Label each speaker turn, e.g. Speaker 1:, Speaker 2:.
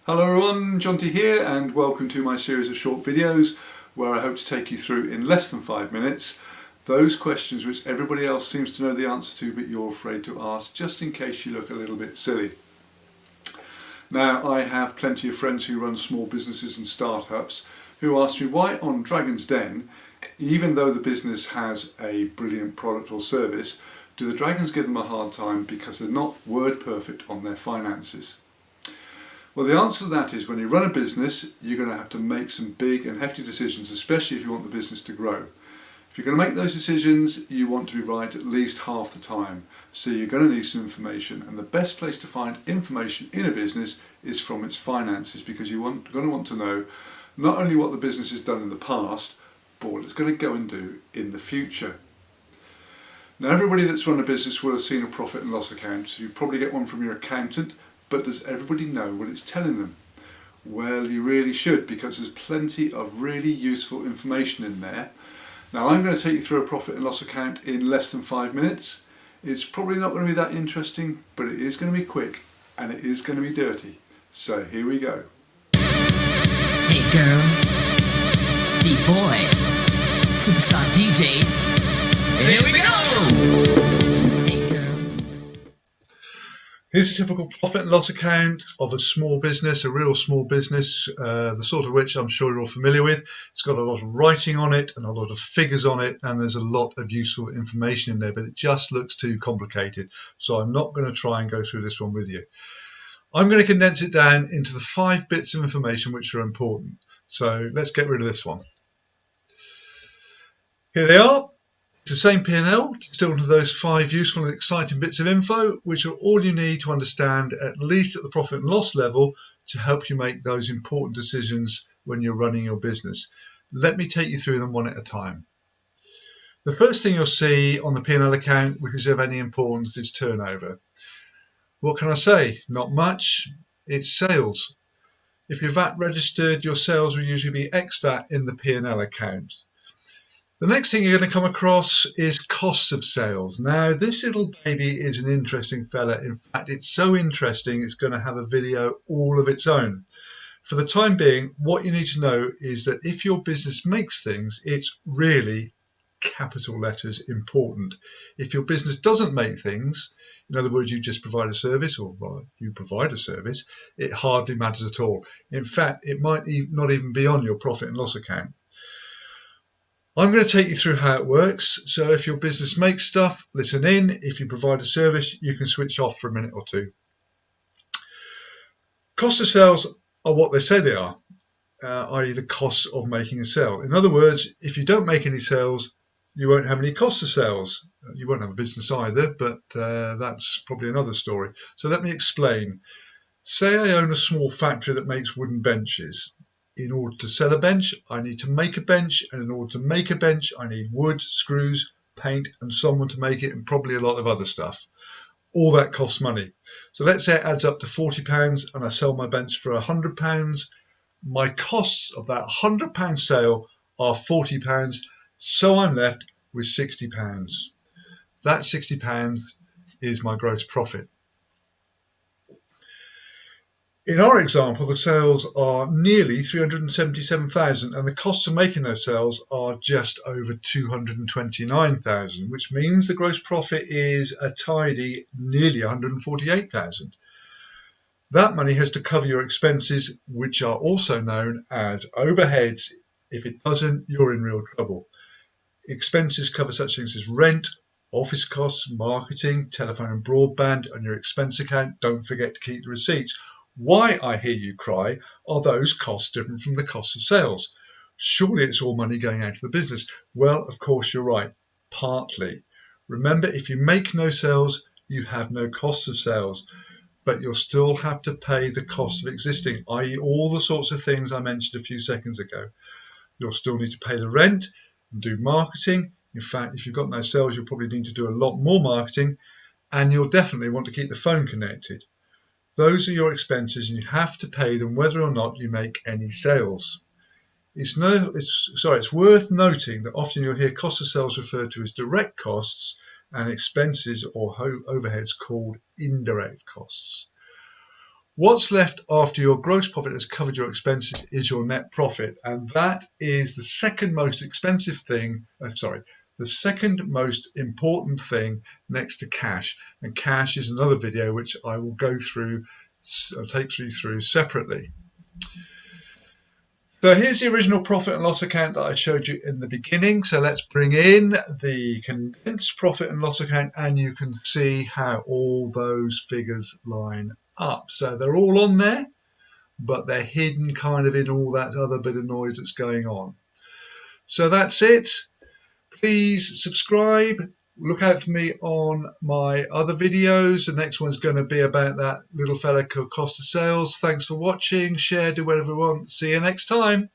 Speaker 1: Hello everyone, Jonty here and welcome to my series of short videos where I hope to take you through in less than 5 minutes those questions which everybody else seems to know the answer to but you're afraid to ask just in case you look a little bit silly. Now I have plenty of friends who run small businesses and startups who ask me why on Dragon's Den, even though the business has a brilliant product or service, do the Dragons give them a hard time because they're not word perfect on their finances? Well, the answer to that is when you run a business, you're going to have to make some big and hefty decisions, especially if you want the business to grow. If you're going to make those decisions, you want to be right at least half the time. So you're going to need some information, and the best place to find information in a business is from its finances, because you're going to want to know not only what the business has done in the past, but what it's going to go and do in the future. Now, everybody that's run a business will have seen a profit and loss account, so you probably get one from your accountant. But does everybody know what it's telling them? Well, you really should, because there's plenty of really useful information in there. Now, I'm going to take you through a profit and loss account in less than 5 minutes. It's probably not going to be that interesting, but it is going to be quick and it is going to be dirty. So here we go.
Speaker 2: Hey girls, beat boys, superstar DJs, here we go!
Speaker 1: Here's a typical profit and loss account of a small business, a real small business, the sort of which I'm sure you're all familiar with. It's got a lot of writing on it and a lot of figures on it, and there's a lot of useful information in there, but it just looks too complicated. So I'm not going to try and go through this one with you. I'm going to condense it down into the 5 bits of information which are important. So let's get rid of this one. Here they are. It's the same P&L, still to those 5 useful and exciting bits of info, which are all you need to understand, at least at the profit and loss level, to help you make those important decisions when you're running your business. Let me take you through them one at a time. The first thing you'll see on the P&L account, which is of any importance, is turnover. What can I say? Not much. It's sales. If you're VAT registered, your sales will usually be ex-VAT in the P&L account. The next thing you're going to come across is costs of sales. Now, this little baby is an interesting fella. In fact, it's so interesting, it's going to have a video all of its own. For the time being, what you need to know is that if your business makes things, it's really capital letters important. If your business doesn't make things, in other words, you just provide a service, or you provide a service, it hardly matters at all. In fact, it might not even be on your profit and loss account. I'm going to take you through how it works. So if your business makes stuff, listen in. If you provide a service, you can switch off for a minute or two. Cost of sales are what they say they are, i.e. the costs of making a sale. In other words, if you don't make any sales, you won't have any cost of sales. You won't have a business either, but that's probably another story. So let me explain. Say I own a small factory that makes wooden benches. In order to sell a bench, I need to make a bench, and in order to make a bench, I need wood, screws, paint, and someone to make it, and probably a lot of other stuff. All that costs money. So let's say it adds up to £40, and I sell my bench for £100. My costs of that £100 sale are £40, so I'm left with £60. That £60 is my gross profit. In our example, the sales are nearly 377,000 and the costs of making those sales are just over 229,000, which means the gross profit is a tidy nearly 148,000. That money has to cover your expenses, which are also known as overheads. If it doesn't, you're in real trouble. Expenses cover such things as rent, office costs, marketing, telephone and broadband, and your expense account. Don't forget to keep the receipts. Why, I hear you cry, are those costs different from the cost of sales? Surely it's all money going out of the business. Well, of course you're right, partly. Remember, if you make no sales, you have no cost of sales, but you'll still have to pay the cost of existing, i.e. all the sorts of things I mentioned a few seconds ago. You'll still need to pay the rent and do marketing. In fact, if you've got no sales, you'll probably need to do a lot more marketing, and you'll definitely want to keep the phone connected. Those are your expenses, and you have to pay them whether or not you make any sales. It's worth noting that often you'll hear cost of sales referred to as direct costs and expenses or overheads called indirect costs. What's left after your gross profit has covered your expenses is your net profit, and that is the second most expensive thing. The second most important thing next to cash. And cash is another video which I will go through, take you through separately. So here's the original profit and loss account that I showed you in the beginning. So let's bring in the condensed profit and loss account, and you can see how all those figures line up. So they're all on there, but they're hidden kind of in all that other bit of noise that's going on. So that's it. Please subscribe. Look out for me on my other videos. The next one's going to be about that little fella called cost of sales. Thanks for watching. Share, do whatever you want. See you next time.